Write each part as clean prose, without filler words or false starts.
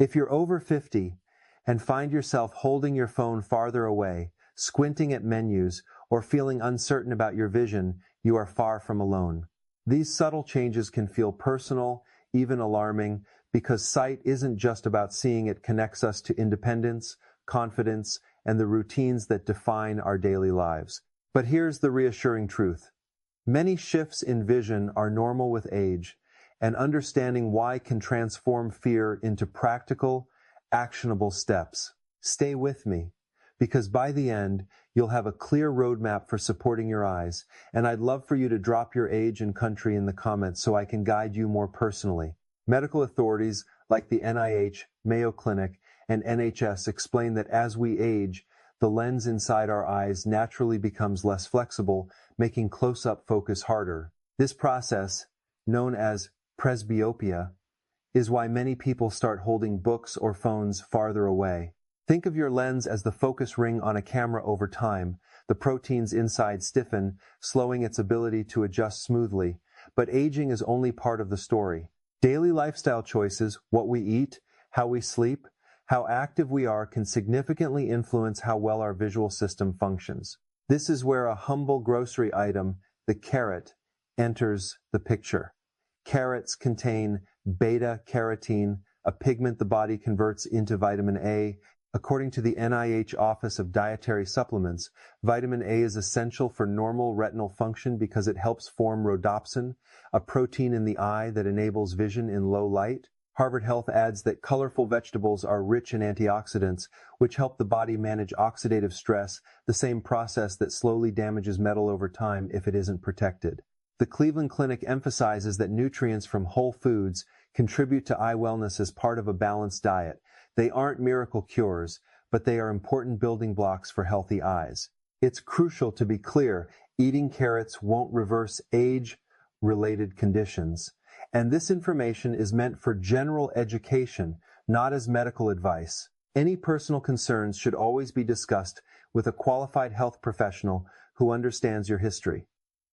If you're over 50 and find yourself holding your phone farther away, squinting at menus, or feeling uncertain about your vision, you are far from alone. These subtle changes can feel personal, even alarming, because sight isn't just about seeing. It connects us to independence, confidence, and the routines that define our daily lives. But here's the reassuring truth. Many shifts in vision are normal with age, and understanding why can transform fear into practical, actionable steps. Stay with me, because by the end, you'll have a clear roadmap for supporting your eyes, and I'd love for you to drop your age and country in the comments so I can guide you more personally. Medical authorities like the NIH, Mayo Clinic, and NHS explain that as we age, the lens inside our eyes naturally becomes less flexible, making close-up focus harder. This process, known as presbyopia, is why many people start holding books or phones farther away. Think of your lens as the focus ring on a camera. Over time. The proteins inside stiffen, slowing its ability to adjust smoothly. But aging is only part of the story. Daily lifestyle choices, what we eat, how we sleep, how active we are can significantly influence how well our visual system functions. This is where a humble grocery item, the carrot, enters the picture. Carrots contain beta-carotene, a pigment the body converts into vitamin A. According to the NIH Office of Dietary Supplements, vitamin A is essential for normal retinal function because it helps form rhodopsin, a protein in the eye that enables vision in low light. Harvard Health adds that colorful vegetables are rich in antioxidants, which help the body manage oxidative stress, the same process that slowly damages metal over time if it isn't protected. The Cleveland Clinic emphasizes that nutrients from whole foods contribute to eye wellness as part of a balanced diet. They aren't miracle cures, but they are important building blocks for healthy eyes. It's crucial to be clear, eating carrots won't reverse age-related conditions. And this information is meant for general education, not as medical advice. Any personal concerns should always be discussed with a qualified health professional who understands your history.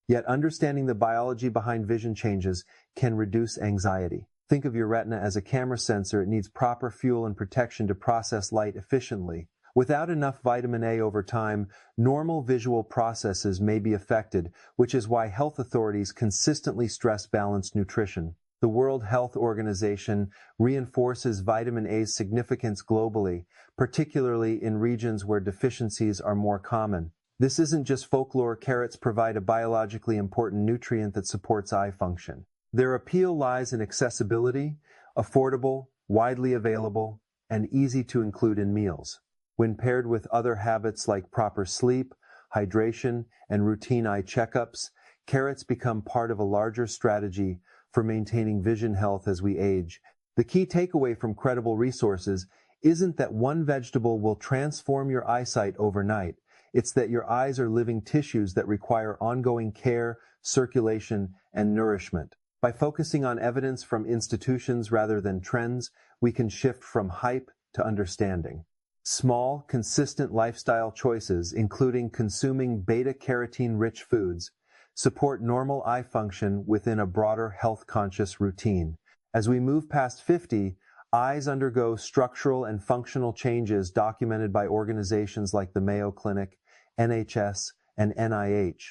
Yet understanding the biology behind vision changes can reduce anxiety. Think of your retina as a camera sensor. It needs proper fuel and protection to process light efficiently. Without enough vitamin A over time, normal visual processes may be affected, which is why health authorities consistently stress balanced nutrition. The World Health Organization reinforces vitamin A's significance globally, particularly in regions where deficiencies are more common. This isn't just folklore. Carrots provide a biologically important nutrient that supports eye function. Their appeal lies in accessibility, affordable, widely available, and easy to include in meals. When paired with other habits like proper sleep, hydration, and routine eye checkups, carrots become part of a larger strategy for maintaining vision health as we age. The key takeaway from credible resources isn't that one vegetable will transform your eyesight overnight. It's that your eyes are living tissues that require ongoing care, circulation, and nourishment. By focusing on evidence from institutions rather than trends, we can shift from hype to understanding. Small, consistent lifestyle choices, including consuming beta-carotene-rich foods, support normal eye function within a broader health-conscious routine. As we move past 50, eyes undergo structural and functional changes documented by organizations like the Mayo Clinic, NHS, and NIH.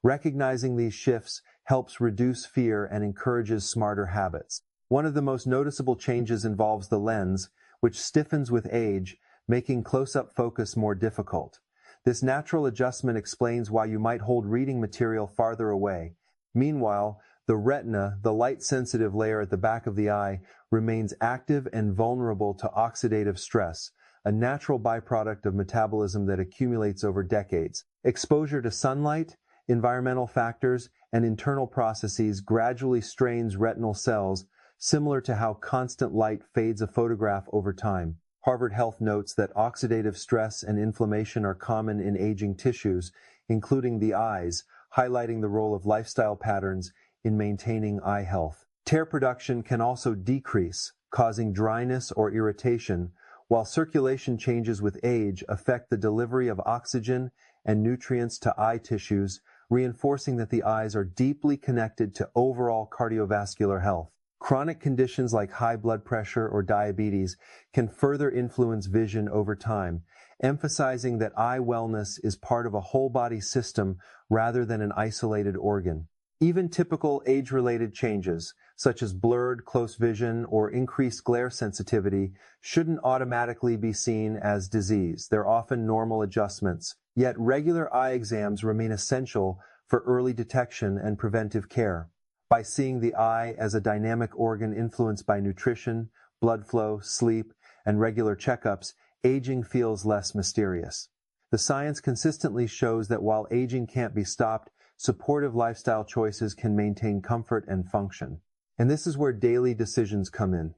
Recognizing these shifts helps reduce fear and encourages smarter habits. One of the most noticeable changes involves the lens, which stiffens with age, making close-up focus more difficult. This natural adjustment explains why you might hold reading material farther away. Meanwhile, the retina, the light-sensitive layer at the back of the eye, remains active and vulnerable to oxidative stress, a natural byproduct of metabolism that accumulates over decades. Exposure to sunlight, environmental factors, and internal processes gradually strains retinal cells, similar to how constant light fades a photograph over time. Harvard Health notes that oxidative stress and inflammation are common in aging tissues, including the eyes, highlighting the role of lifestyle patterns in maintaining eye health. Tear production can also decrease, causing dryness or irritation, while circulation changes with age affect the delivery of oxygen and nutrients to eye tissues, reinforcing that the eyes are deeply connected to overall cardiovascular health. Chronic conditions like high blood pressure or diabetes can further influence vision over time, emphasizing that eye wellness is part of a whole-body system rather than an isolated organ. Even typical age-related changes, such as blurred close vision or increased glare sensitivity, shouldn't automatically be seen as disease. They're often normal adjustments. Yet regular eye exams remain essential for early detection and preventive care. By seeing the eye as a dynamic organ influenced by nutrition, blood flow, sleep, and regular checkups, aging feels less mysterious. The science consistently shows that while aging can't be stopped, supportive lifestyle choices can maintain comfort and function. And this is where daily decisions come in.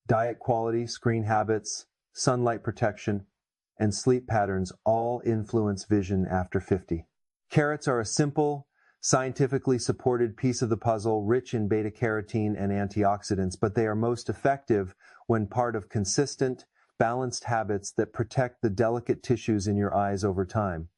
Diet quality, screen habits, sunlight protection, and sleep patterns all influence vision after 50. Carrots are a simple, scientifically supported piece of the puzzle, rich in beta-carotene and antioxidants, but they are most effective when part of consistent, balanced habits that protect the delicate tissues in your eyes over time.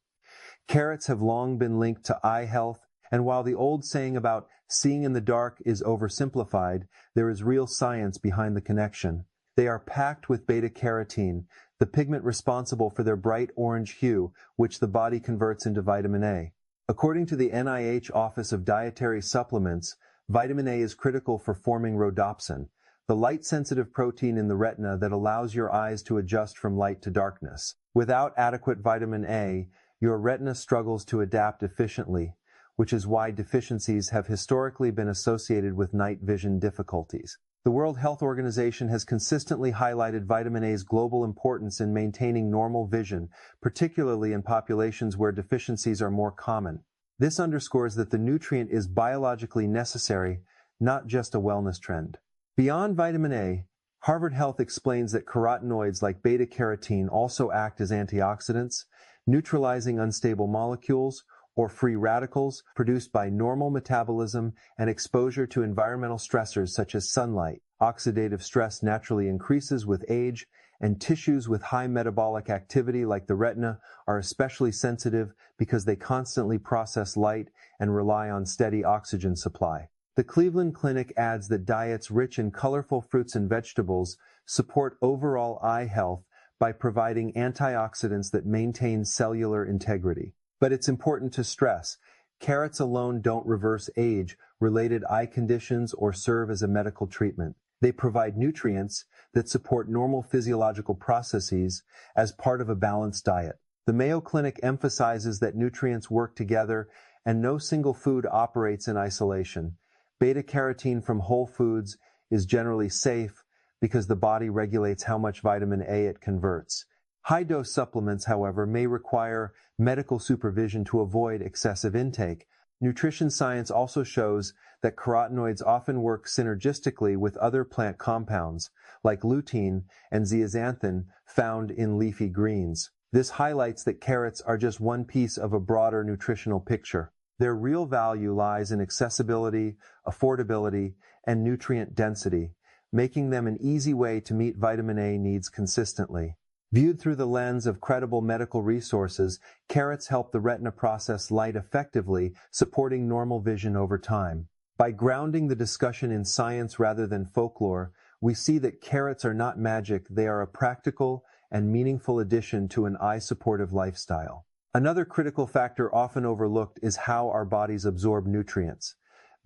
Carrots have long been linked to eye health, and while the old saying about seeing in the dark is oversimplified, there is real science behind the connection. They are packed with beta-carotene, the pigment responsible for their bright orange hue, which the body converts into vitamin A. According to the NIH Office of Dietary Supplements, vitamin A is critical for forming rhodopsin, the light-sensitive protein in the retina that allows your eyes to adjust from light to darkness. Without adequate vitamin A, your retina struggles to adapt efficiently, which is why deficiencies have historically been associated with night vision difficulties. The World Health Organization has consistently highlighted vitamin A's global importance in maintaining normal vision, particularly in populations where deficiencies are more common. This underscores that the nutrient is biologically necessary, not just a wellness trend. Beyond vitamin A, Harvard Health explains that carotenoids like beta-carotene also act as antioxidants, neutralizing unstable molecules or free radicals produced by normal metabolism and exposure to environmental stressors such as sunlight. Oxidative stress naturally increases with age, and tissues with high metabolic activity like the retina are especially sensitive because they constantly process light and rely on steady oxygen supply. The Cleveland Clinic adds that diets rich in colorful fruits and vegetables support overall eye health by providing antioxidants that maintain cellular integrity. But it's important to stress, carrots alone don't reverse age-related eye conditions or serve as a medical treatment. They provide nutrients that support normal physiological processes as part of a balanced diet. The Mayo Clinic emphasizes that nutrients work together and no single food operates in isolation. Beta-carotene from whole foods is generally safe because the body regulates how much vitamin A it converts. High-dose supplements, however, may require medical supervision to avoid excessive intake. Nutrition science also shows that carotenoids often work synergistically with other plant compounds, like lutein and zeaxanthin found in leafy greens. This highlights that carrots are just one piece of a broader nutritional picture. Their real value lies in accessibility, affordability, and nutrient density, making them an easy way to meet vitamin A needs consistently. Viewed through the lens of credible medical resources, carrots help the retina process light effectively, supporting normal vision over time. By grounding the discussion in science rather than folklore, we see that carrots are not magic, they are a practical and meaningful addition to an eye-supportive lifestyle. Another critical factor often overlooked is how our bodies absorb nutrients.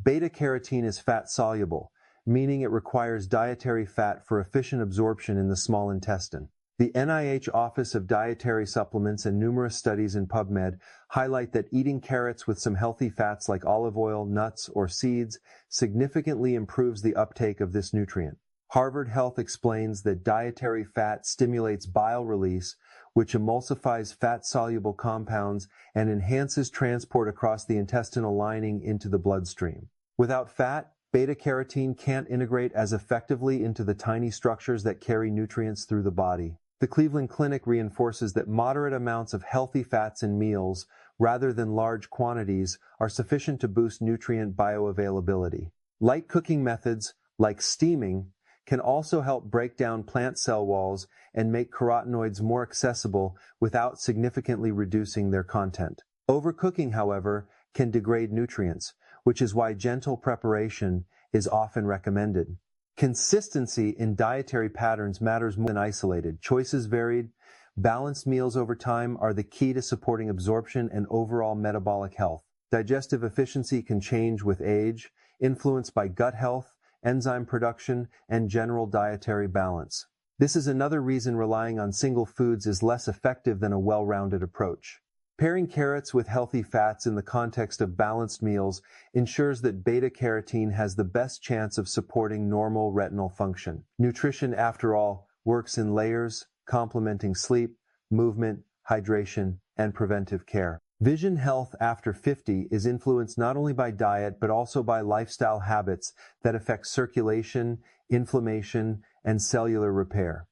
Beta-carotene is fat-soluble, meaning it requires dietary fat for efficient absorption in the small intestine. The NIH Office of Dietary Supplements and numerous studies in PubMed highlight that eating carrots with some healthy fats like olive oil, nuts, or seeds significantly improves the uptake of this nutrient. Harvard Health explains that dietary fat stimulates bile release, which emulsifies fat-soluble compounds and enhances transport across the intestinal lining into the bloodstream. Without fat, beta-carotene can't integrate as effectively into the tiny structures that carry nutrients through the body. The Cleveland Clinic reinforces that moderate amounts of healthy fats in meals, rather than large quantities, are sufficient to boost nutrient bioavailability. Light cooking methods, like steaming, can also help break down plant cell walls and make carotenoids more accessible without significantly reducing their content. Overcooking, however, can degrade nutrients, which is why gentle preparation is often recommended. Consistency in dietary patterns matters more than isolated. Choices varied. Balanced meals over time are the key to supporting absorption and overall metabolic health. Digestive efficiency can change with age, influenced by gut health, enzyme production, and general dietary balance. This is another reason relying on single foods is less effective than a well-rounded approach. Pairing carrots with healthy fats in the context of balanced meals ensures that beta-carotene has the best chance of supporting normal retinal function. Nutrition, after all, works in layers, complementing sleep, movement, hydration, and preventive care. Vision health after 50 is influenced not only by diet but also by lifestyle habits that affect circulation, inflammation, and cellular repair.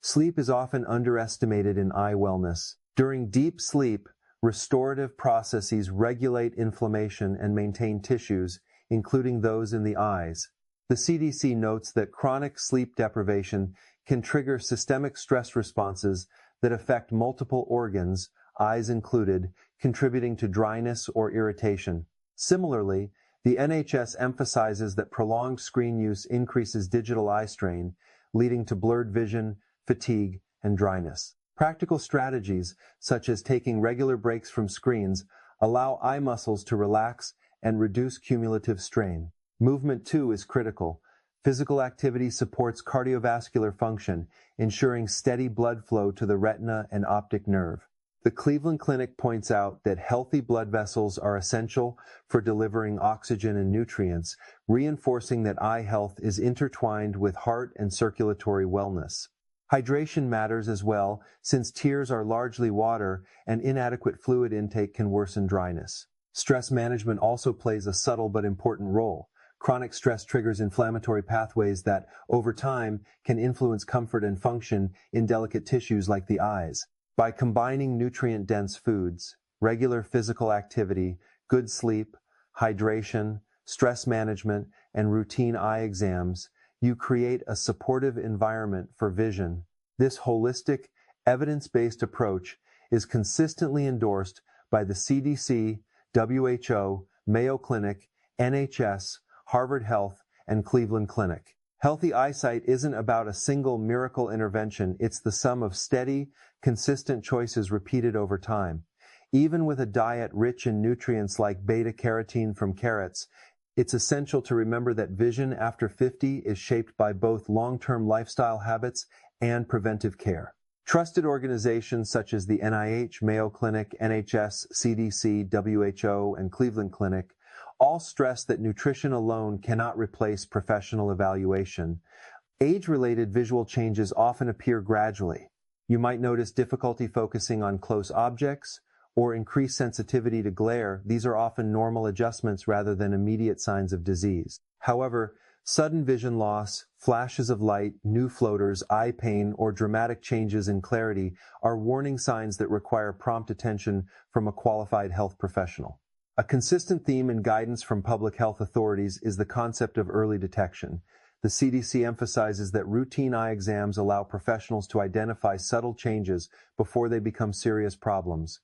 Sleep is often underestimated in eye wellness. During deep sleep, restorative processes regulate inflammation and maintain tissues, including those in the eyes. The CDC notes that chronic sleep deprivation can trigger systemic stress responses that affect multiple organs, eyes included, contributing to dryness or irritation. Similarly, the NHS emphasizes that prolonged screen use increases digital eye strain, leading to blurred vision, fatigue, and dryness. Practical strategies, such as taking regular breaks from screens, allow eye muscles to relax and reduce cumulative strain. Movement, too, is critical. Physical activity supports cardiovascular function, ensuring steady blood flow to the retina and optic nerve. The Cleveland Clinic points out that healthy blood vessels are essential for delivering oxygen and nutrients, reinforcing that eye health is intertwined with heart and circulatory wellness. Hydration matters as well, since tears are largely water and inadequate fluid intake can worsen dryness. Stress management also plays a subtle but important role. Chronic stress triggers inflammatory pathways that, over time, can influence comfort and function in delicate tissues like the eyes. By combining nutrient-dense foods, regular physical activity, good sleep, hydration, stress management, and routine eye exams, you create a supportive environment for vision. This holistic, evidence-based approach is consistently endorsed by the CDC, WHO, Mayo Clinic, NHS, Harvard Health, and Cleveland Clinic. Healthy eyesight isn't about a single miracle intervention, it's the sum of steady, consistent choices repeated over time. Even with a diet rich in nutrients like beta-carotene from carrots, it's essential to remember that vision after 50 is shaped by both long-term lifestyle habits and preventive care. Trusted organizations such as the NIH, Mayo Clinic, NHS, CDC, WHO, and Cleveland Clinic all stress that nutrition alone cannot replace professional evaluation. Age-related visual changes often appear gradually. You might notice difficulty focusing on close objects or increased sensitivity to glare. These are often normal adjustments rather than immediate signs of disease. However, sudden vision loss, flashes of light, new floaters, eye pain, or dramatic changes in clarity are warning signs that require prompt attention from a qualified health professional. A consistent theme and guidance from public health authorities is the concept of early detection. The CDC emphasizes that routine eye exams allow professionals to identify subtle changes before they become serious problems.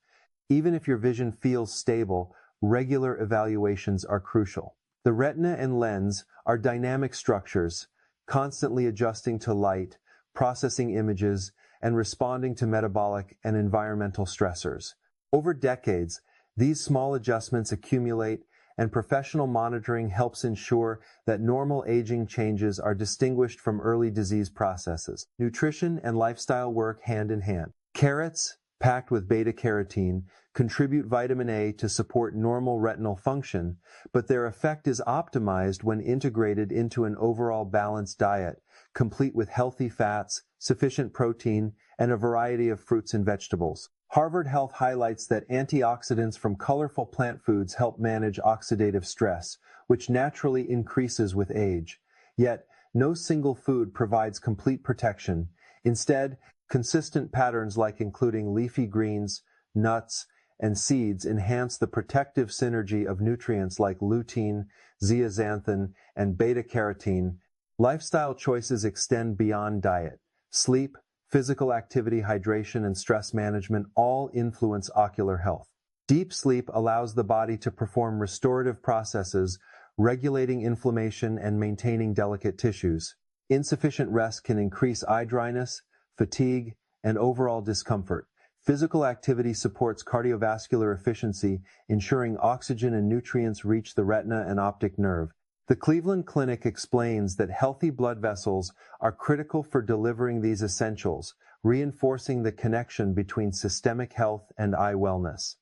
Even if your vision feels stable, regular evaluations are crucial. The retina and lens are dynamic structures, constantly adjusting to light, processing images, and responding to metabolic and environmental stressors. Over decades, these small adjustments accumulate, and professional monitoring helps ensure that normal aging changes are distinguished from early disease processes. Nutrition and lifestyle work hand in hand. Carrots, packed with beta-carotene, contribute vitamin A to support normal retinal function, but their effect is optimized when integrated into an overall balanced diet, complete with healthy fats, sufficient protein, and a variety of fruits and vegetables. Harvard Health highlights that antioxidants from colorful plant foods help manage oxidative stress, which naturally increases with age. Yet, no single food provides complete protection. Instead, consistent patterns like including leafy greens, nuts, and seeds enhance the protective synergy of nutrients like lutein, zeaxanthin, and beta-carotene. Lifestyle choices extend beyond diet. Sleep, physical activity, hydration, and stress management all influence ocular health. Deep sleep allows the body to perform restorative processes, regulating inflammation and maintaining delicate tissues. Insufficient rest can increase eye dryness, fatigue, and overall discomfort. Physical activity supports cardiovascular efficiency, ensuring oxygen and nutrients reach the retina and optic nerve. The Cleveland Clinic explains that healthy blood vessels are critical for delivering these essentials, reinforcing the connection between systemic health and eye wellness.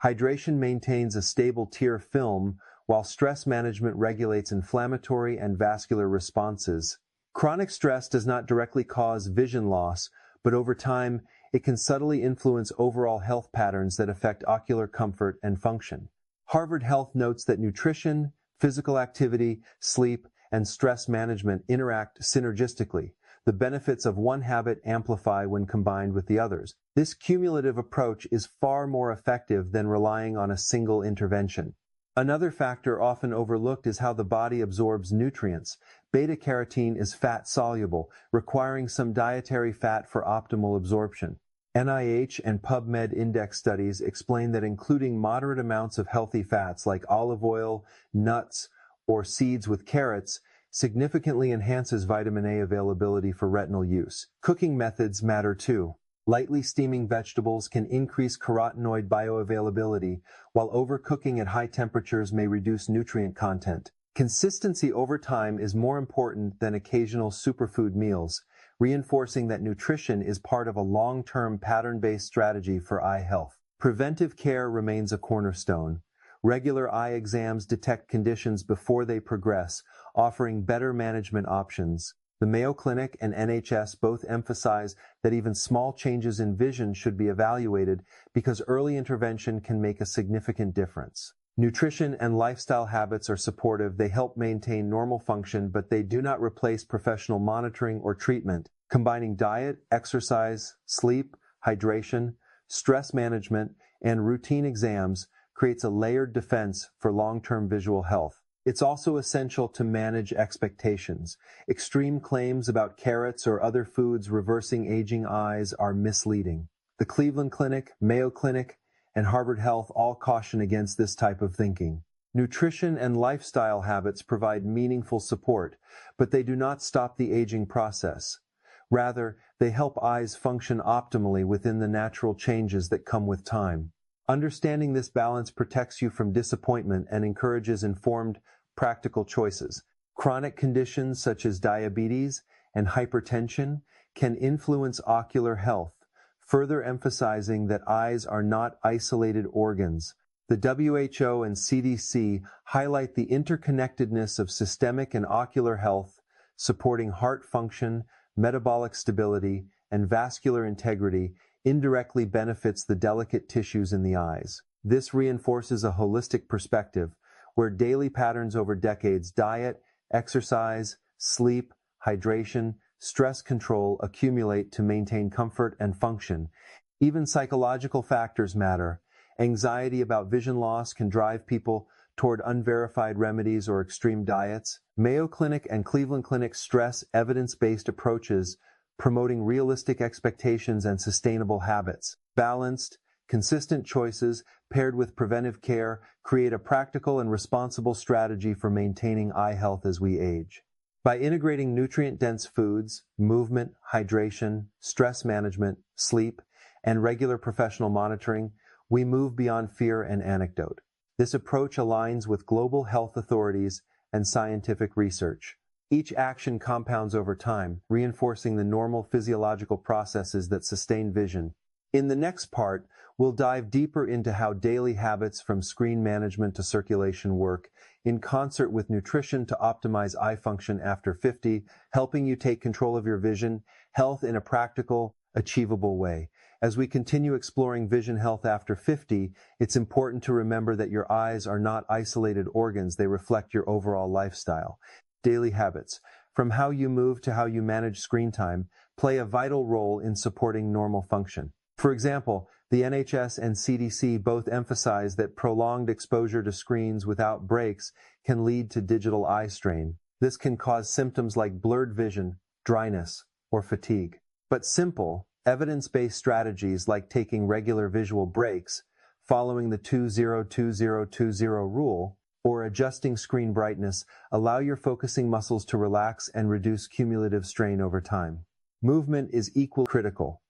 Hydration maintains a stable tear film, while stress management regulates inflammatory and vascular responses. Chronic stress does not directly cause vision loss, but over time, it can subtly influence overall health patterns that affect ocular comfort and function. Harvard Health notes that nutrition, physical activity, sleep, and stress management interact synergistically. The benefits of one habit amplify when combined with the others. This cumulative approach is far more effective than relying on a single intervention. Another factor often overlooked is how the body absorbs nutrients. Beta-carotene is fat-soluble, requiring some dietary fat for optimal absorption. NIH and PubMed index studies explain that including moderate amounts of healthy fats like olive oil, nuts, or seeds with carrots significantly enhances vitamin A availability for retinal use. Cooking methods matter too. Lightly steaming vegetables can increase carotenoid bioavailability, while overcooking at high temperatures may reduce nutrient content. Consistency over time is more important than occasional superfood meals, reinforcing that nutrition is part of a long-term pattern-based strategy for eye health. Preventive care remains a cornerstone. Regular eye exams detect conditions before they progress, offering better management options. The Mayo Clinic and NHS both emphasize that even small changes in vision should be evaluated because early intervention can make a significant difference. Nutrition and lifestyle habits are supportive. They help maintain normal function, but they do not replace professional monitoring or treatment. Combining diet, exercise, sleep, hydration, stress management, and routine exams creates a layered defense for long-term visual health. It's also essential to manage expectations. Extreme claims about carrots or other foods reversing aging eyes are misleading. The Cleveland Clinic, Mayo Clinic, and Harvard Health all caution against this type of thinking. Nutrition and lifestyle habits provide meaningful support, but they do not stop the aging process. Rather, they help eyes function optimally within the natural changes that come with time. Understanding this balance protects you from disappointment and encourages informed, practical choices. Chronic conditions such as diabetes and hypertension can influence ocular health, further emphasizing that eyes are not isolated organs. The WHO and CDC highlight the interconnectedness of systemic and ocular health, supporting heart function, metabolic stability, and vascular integrity indirectly benefits the delicate tissues in the eyes. This reinforces a holistic perspective where daily patterns over decades, diet, exercise, sleep, hydration, stress control accumulate to maintain comfort and function. Even psychological factors matter. Anxiety about vision loss can drive people toward unverified remedies or extreme diets. Mayo Clinic and Cleveland Clinic stress evidence-based approaches, promoting realistic expectations and sustainable habits. Balanced, consistent choices paired with preventive care create a practical and responsible strategy for maintaining eye health as we age. By integrating nutrient-dense foods, movement, hydration, stress management, sleep, and regular professional monitoring, we move beyond fear and anecdote. This approach aligns with global health authorities and scientific research. Each action compounds over time, reinforcing the normal physiological processes that sustain vision. In the next part, we'll dive deeper into how daily habits from screen management to circulation work in concert with nutrition to optimize eye function after 50, helping you take control of your vision health in a practical, achievable way. As we continue exploring vision health after 50, it's important to remember that your eyes are not isolated organs. They reflect your overall lifestyle. Daily habits, from how you move to how you manage screen time, play a vital role in supporting normal function. For example, the NHS and CDC both emphasize that prolonged exposure to screens without breaks can lead to digital eye strain. This can cause symptoms like blurred vision, dryness, or fatigue. But simple, evidence-based strategies like taking regular visual breaks, following the 20-20-20 rule, or adjusting screen brightness allow your focusing muscles to relax and reduce cumulative strain over time. Movement is equally critical.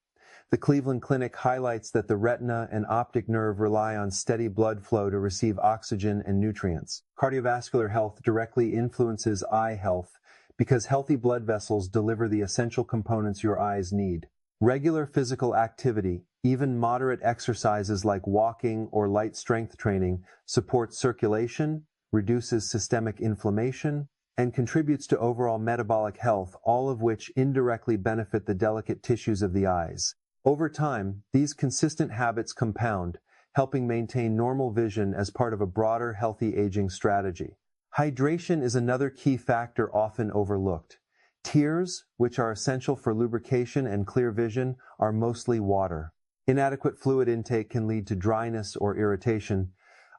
The Cleveland Clinic highlights that the retina and optic nerve rely on steady blood flow to receive oxygen and nutrients. Cardiovascular health directly influences eye health because healthy blood vessels deliver the essential components your eyes need. Regular physical activity, even moderate exercises like walking or light strength training, supports circulation, reduces systemic inflammation, and contributes to overall metabolic health, all of which indirectly benefit the delicate tissues of the eyes. Over time, these consistent habits compound, helping maintain normal vision as part of a broader healthy aging strategy. Hydration is another key factor often overlooked. Tears, which are essential for lubrication and clear vision, are mostly water. Inadequate fluid intake can lead to dryness or irritation,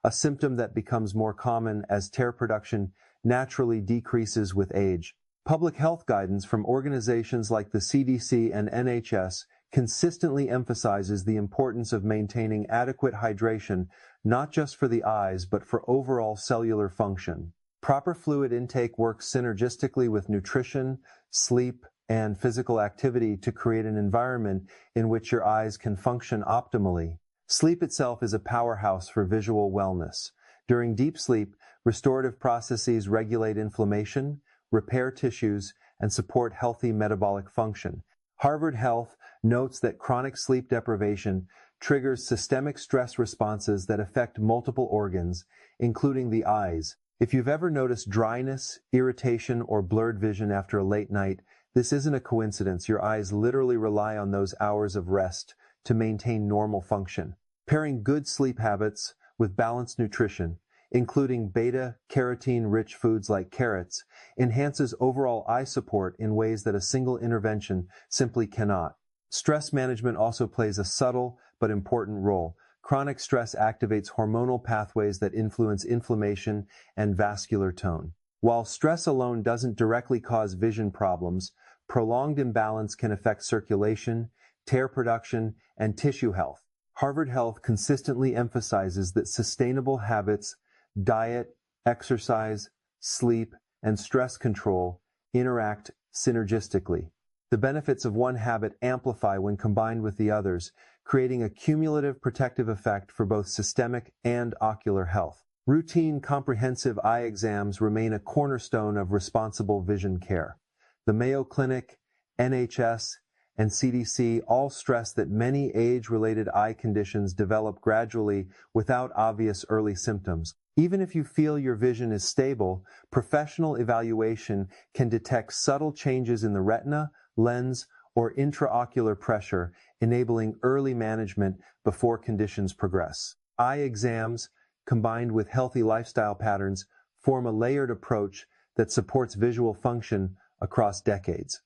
a symptom that becomes more common as tear production naturally decreases with age. Public health guidance from organizations like the CDC and NHS consistently emphasizes the importance of maintaining adequate hydration, not just for the eyes, but for overall cellular function. Proper fluid intake works synergistically with nutrition, sleep, and physical activity to create an environment in which your eyes can function optimally. Sleep itself is a powerhouse for visual wellness. During deep sleep, restorative processes regulate inflammation, repair tissues, and support healthy metabolic function. Harvard Health notes that chronic sleep deprivation triggers systemic stress responses that affect multiple organs, including the eyes. If you've ever noticed dryness, irritation, or blurred vision after a late night, this isn't a coincidence. Your eyes literally rely on those hours of rest to maintain normal function. Pairing good sleep habits with balanced nutrition, including beta-carotene-rich foods like carrots, enhances overall eye support in ways that a single intervention simply cannot. Stress management also plays a subtle but important role. Chronic stress activates hormonal pathways that influence inflammation and vascular tone. While stress alone doesn't directly cause vision problems, prolonged imbalance can affect circulation, tear production, and tissue health. Harvard Health consistently emphasizes that sustainable habits, diet, exercise, sleep, and stress control interact synergistically. The benefits of one habit amplify when combined with the others, creating a cumulative protective effect for both systemic and ocular health. Routine, comprehensive eye exams remain a cornerstone of responsible vision care. The Mayo Clinic, NHS, and CDC all stress that many age-related eye conditions develop gradually without obvious early symptoms. Even if you feel your vision is stable, professional evaluation can detect subtle changes in the retina, lens, or intraocular pressure, enabling early management before conditions progress. Eye exams, combined with healthy lifestyle patterns, form a layered approach that supports visual function across decades.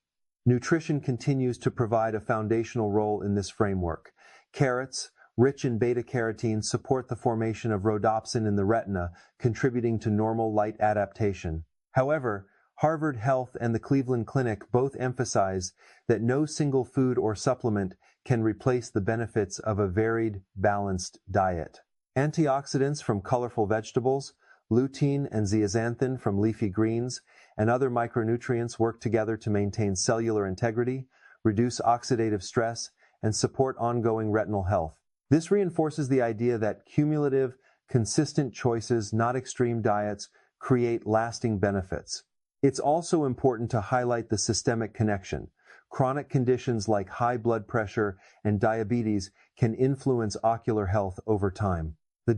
Nutrition continues to provide a foundational role in this framework. Carrots, rich in beta-carotene, support the formation of rhodopsin in the retina, contributing to normal light adaptation. However, Harvard Health and the Cleveland Clinic both emphasize that no single food or supplement can replace the benefits of a varied, balanced diet. Antioxidants from colorful vegetables, lutein and zeaxanthin from leafy greens, and other micronutrients work together to maintain cellular integrity, reduce oxidative stress, and support ongoing retinal health. This reinforces the idea that cumulative, consistent choices, not extreme diets, create lasting benefits. It's also important to highlight the systemic connection. Chronic conditions like high blood pressure and diabetes can influence ocular health over time. The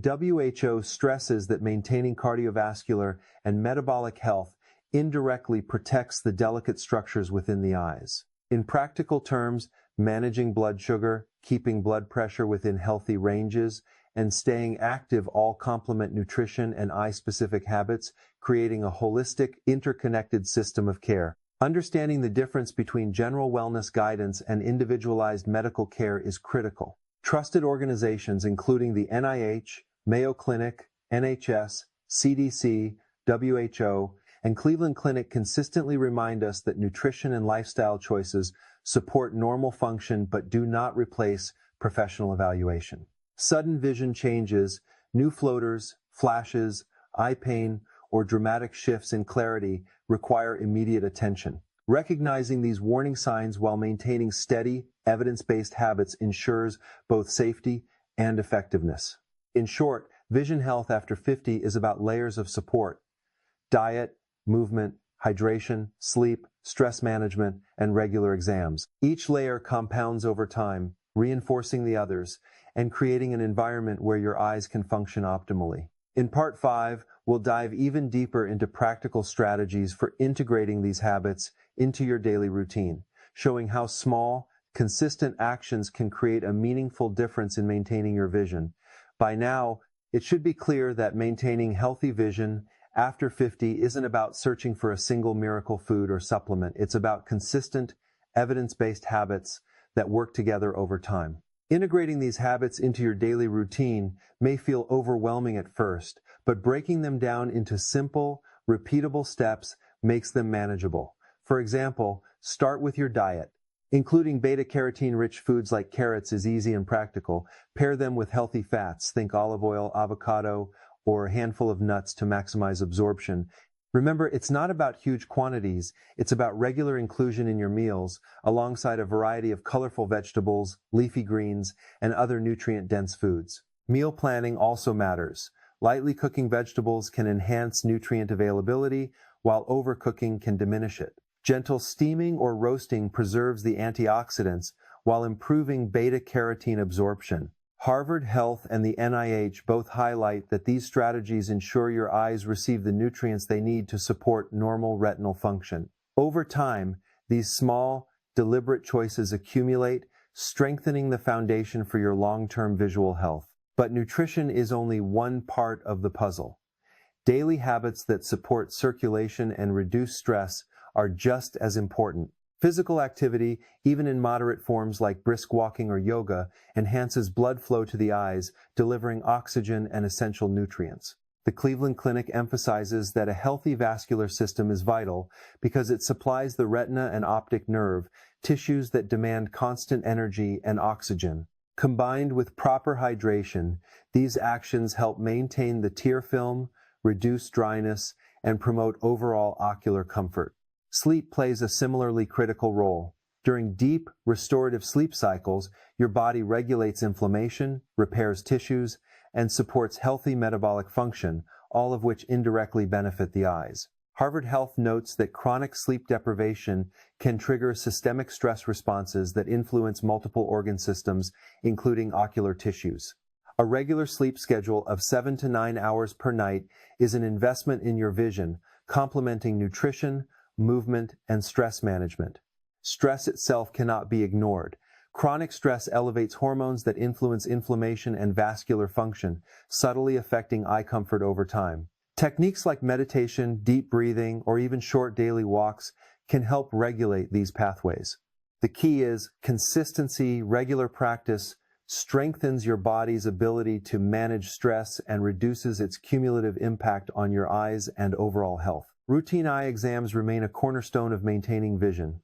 WHO stresses that maintaining cardiovascular and metabolic health indirectly protects the delicate structures within the eyes. In practical terms, managing blood sugar, keeping blood pressure within healthy ranges, and staying active all complement nutrition and eye-specific habits, creating a holistic, interconnected system of care. Understanding the difference between general wellness guidance and individualized medical care is critical. Trusted organizations including the NIH, Mayo Clinic, NHS, CDC, WHO, and Cleveland Clinic consistently remind us that nutrition and lifestyle choices support normal function but do not replace professional evaluation. Sudden vision changes, new floaters, flashes, eye pain, or dramatic shifts in clarity require immediate attention. Recognizing these warning signs while maintaining steady, evidence-based habits ensures both safety and effectiveness. In short, vision health after 50 is about layers of support: diet, movement, hydration, sleep, stress management, and regular exams. Each layer compounds over time, reinforcing the others and creating an environment where your eyes can function optimally. In Part 5, we'll dive even deeper into practical strategies for integrating these habits into your daily routine, showing how small, consistent actions can create a meaningful difference in maintaining your vision. By now, it should be clear that maintaining healthy vision after 50 isn't about searching for a single miracle food or supplement. It's about consistent, evidence-based habits that work together over time. Integrating these habits into your daily routine may feel overwhelming at first, but breaking them down into simple, repeatable steps makes them manageable. For example, start with your diet. Including beta-carotene-rich foods like carrots is easy and practical. Pair them with healthy fats, think olive oil, avocado, or a handful of nuts to maximize absorption. Remember, it's not about huge quantities, it's about regular inclusion in your meals, alongside a variety of colorful vegetables, leafy greens, and other nutrient-dense foods. Meal planning also matters. Lightly cooking vegetables can enhance nutrient availability, while overcooking can diminish it. Gentle steaming or roasting preserves the antioxidants while improving beta-carotene absorption. Harvard Health and the NIH both highlight that these strategies ensure your eyes receive the nutrients they need to support normal retinal function. Over time, these small, deliberate choices accumulate, strengthening the foundation for your long-term visual health. But nutrition is only one part of the puzzle. Daily habits that support circulation and reduce stress are just as important. Physical activity, even in moderate forms like brisk walking or yoga, enhances blood flow to the eyes, delivering oxygen and essential nutrients. The Cleveland Clinic emphasizes that a healthy vascular system is vital because it supplies the retina and optic nerve, tissues that demand constant energy and oxygen. Combined with proper hydration, these actions help maintain the tear film, reduce dryness, and promote overall ocular comfort. Sleep plays a similarly critical role. During deep, restorative sleep cycles, your body regulates inflammation, repairs tissues, and supports healthy metabolic function, all of which indirectly benefit the eyes. Harvard Health notes that chronic sleep deprivation can trigger systemic stress responses that influence multiple organ systems, including ocular tissues. A regular sleep schedule of 7 to 9 hours per night is an investment in your vision, complementing nutrition, movement, and stress management. Stress itself cannot be ignored. Chronic stress elevates hormones that influence inflammation and vascular function, subtly affecting eye comfort over time. Techniques like meditation, deep breathing, or even short daily walks can help regulate these pathways. The key is consistency. Regular practice strengthens your body's ability to manage stress and reduces its cumulative impact on your eyes and overall health. Routine eye exams remain a cornerstone of maintaining vision.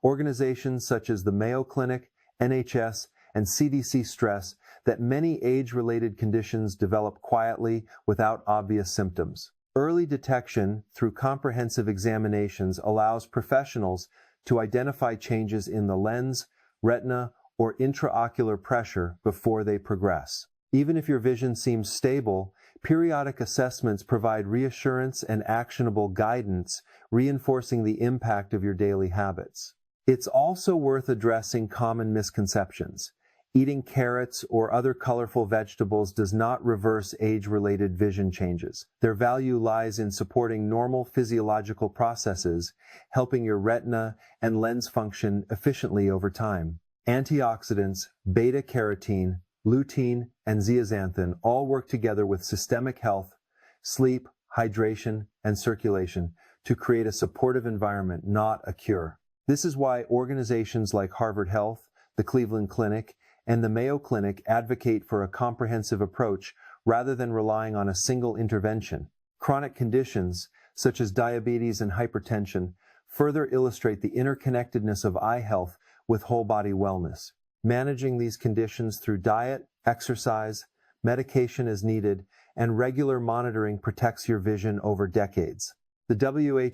Organizations such as the Mayo Clinic, NHS, and CDC stress that many age-related conditions develop quietly without obvious symptoms. Early detection through comprehensive examinations allows professionals to identify changes in the lens, retina, or intraocular pressure before they progress. Even if your vision seems stable, periodic assessments provide reassurance and actionable guidance, reinforcing the impact of your daily habits. It's also worth addressing common misconceptions. Eating carrots or other colorful vegetables does not reverse age-related vision changes. Their value lies in supporting normal physiological processes, helping your retina and lens function efficiently over time. Antioxidants, beta-carotene, lutein, and zeaxanthin all work together with systemic health, sleep, hydration, and circulation to create a supportive environment, not a cure. This is why organizations like Harvard Health, the Cleveland Clinic, and the Mayo Clinic advocate for a comprehensive approach rather than relying on a single intervention. Chronic conditions, such as diabetes and hypertension, further illustrate the interconnectedness of eye health with whole-body wellness. Managing these conditions through diet, exercise, medication as needed, and regular monitoring protects your vision over decades. The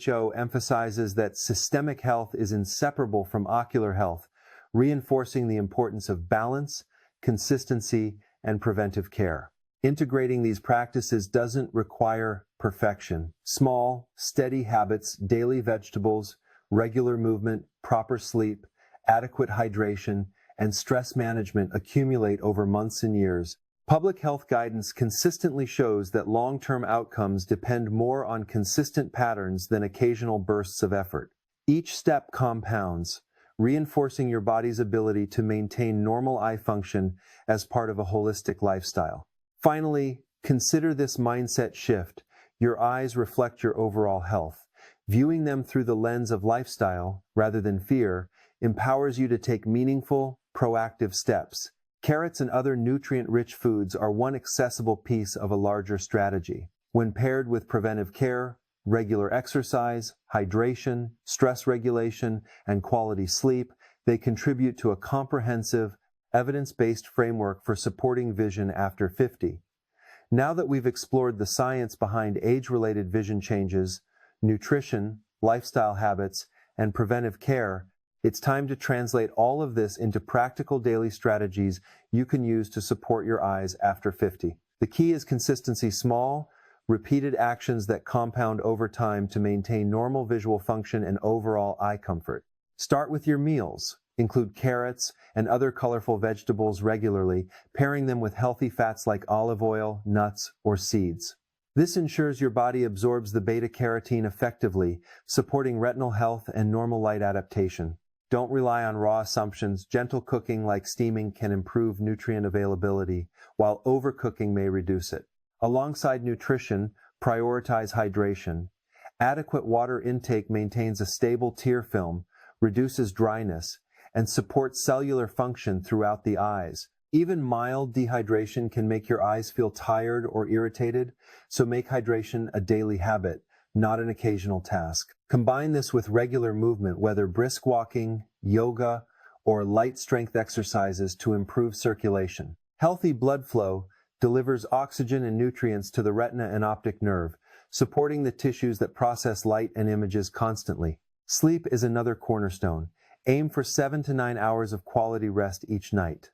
WHO emphasizes that systemic health is inseparable from ocular health, reinforcing the importance of balance, consistency, and preventive care. Integrating these practices doesn't require perfection. Small, steady habits, daily vegetables, regular movement, proper sleep, adequate hydration, and stress management accumulate over months and years. Public health guidance consistently shows that long-term outcomes depend more on consistent patterns than occasional bursts of effort. Each step compounds, reinforcing your body's ability to maintain normal eye function as part of a holistic lifestyle. Finally, consider this mindset shift. Your eyes reflect your overall health. Viewing them through the lens of lifestyle, rather than fear, empowers you to take meaningful, proactive steps. Carrots and other nutrient-rich foods are one accessible piece of a larger strategy. When paired with preventive care, regular exercise, hydration, stress regulation, and quality sleep, they contribute to a comprehensive, evidence-based framework for supporting vision after 50. Now that we've explored the science behind age-related vision changes, nutrition, lifestyle habits, and preventive care, it's time to translate all of this into practical daily strategies you can use to support your eyes after 50. The key is consistency: small, repeated actions that compound over time to maintain normal visual function and overall eye comfort. Start with your meals. Include carrots and other colorful vegetables regularly, pairing them with healthy fats like olive oil, nuts, or seeds. This ensures your body absorbs the beta-carotene effectively, supporting retinal health and normal light adaptation. Don't rely on raw assumptions. Gentle cooking like steaming can improve nutrient availability, while overcooking may reduce it. Alongside nutrition, prioritize hydration. Adequate water intake maintains a stable tear film, reduces dryness, and supports cellular function throughout the eyes. Even mild dehydration can make your eyes feel tired or irritated, so make hydration a daily habit, not an occasional task. Combine this with regular movement, whether brisk walking, yoga, or light strength exercises to improve circulation. Healthy blood flow delivers oxygen and nutrients to the retina and optic nerve, supporting the tissues that process light and images constantly. Sleep is another cornerstone. Aim for 7 to 9 hours of quality rest each night.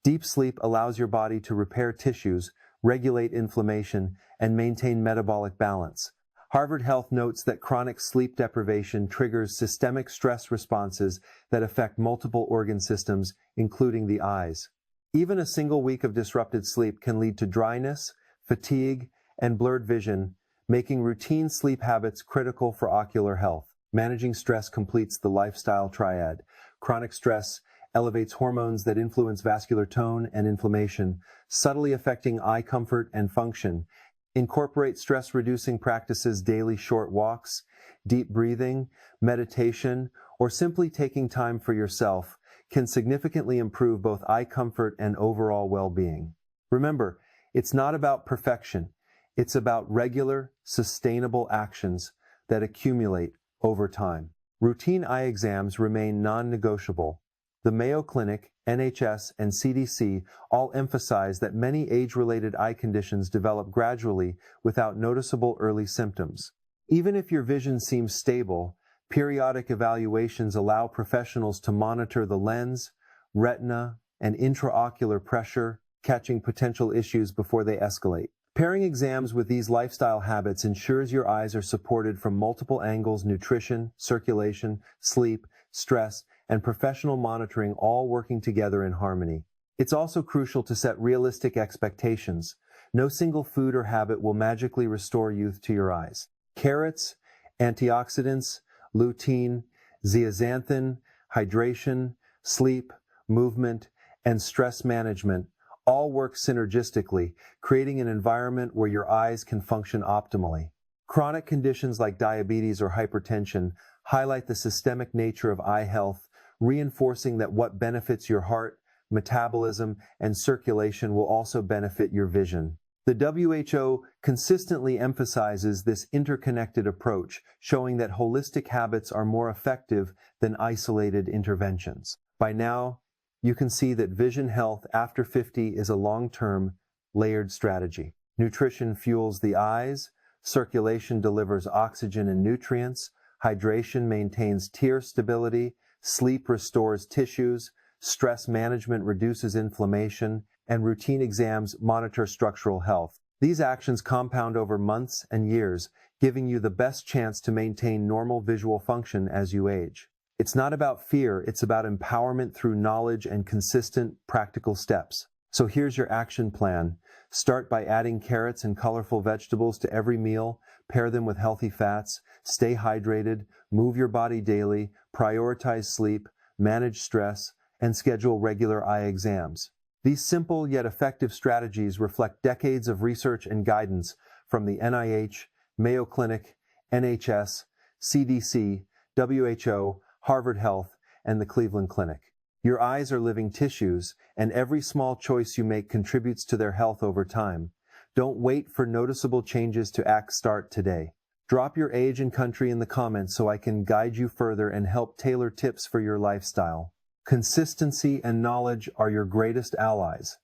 Deep sleep allows your body to repair tissues, regulate inflammation, and maintain metabolic balance. Harvard Health notes that chronic sleep deprivation triggers systemic stress responses that affect multiple organ systems, including the eyes. Even a single week of disrupted sleep can lead to dryness, fatigue, and blurred vision, making routine sleep habits critical for ocular health. Managing stress completes the lifestyle triad. Chronic stress elevates hormones that influence vascular tone and inflammation, subtly affecting eye comfort and function. Incorporate stress-reducing practices: daily short walks, deep breathing, meditation, or simply taking time for yourself can significantly improve both eye comfort and overall well-being. Remember, it's not about perfection. It's about regular, sustainable actions that accumulate over time. Routine eye exams remain non-negotiable. The Mayo Clinic, NHS, and CDC all emphasize that many age-related eye conditions develop gradually without noticeable early symptoms. Even if your vision seems stable, periodic evaluations allow professionals to monitor the lens, retina, and intraocular pressure, catching potential issues before they escalate. Pairing exams with these lifestyle habits ensures your eyes are supported from multiple angles: nutrition, circulation, sleep, stress, and professional monitoring, all working together in harmony. It's also crucial to set realistic expectations. No single food or habit will magically restore youth to your eyes. Carrots, antioxidants, lutein, zeaxanthin, hydration, sleep, movement, and stress management all work synergistically, creating an environment where your eyes can function optimally. Chronic conditions like diabetes or hypertension highlight the systemic nature of eye health, reinforcing that what benefits your heart, metabolism, and circulation will also benefit your vision. The WHO consistently emphasizes this interconnected approach, showing that holistic habits are more effective than isolated interventions. By now, you can see that vision health after 50 is a long-term, layered strategy. Nutrition fuels the eyes, circulation delivers oxygen and nutrients, hydration maintains tear stability, sleep restores tissues, stress management reduces inflammation, and routine exams monitor structural health. These actions compound over months and years, giving you the best chance to maintain normal visual function as you age. It's not about fear, it's about empowerment through knowledge and consistent, practical steps. So here's your action plan. Start by adding carrots and colorful vegetables to every meal, pair them with healthy fats, stay hydrated, move your body daily, prioritize sleep, manage stress, and schedule regular eye exams. These simple yet effective strategies reflect decades of research and guidance from the NIH, Mayo Clinic, NHS, CDC, WHO, Harvard Health, and the Cleveland Clinic. Your eyes are living tissues, and every small choice you make contributes to their health over time. Don't wait for noticeable changes to act. Start today. Drop your age and country in the comments so I can guide you further and help tailor tips for your lifestyle. Consistency and knowledge are your greatest allies.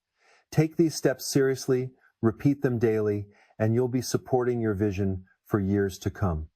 Take these steps seriously, repeat them daily, and you'll be supporting your vision for years to come.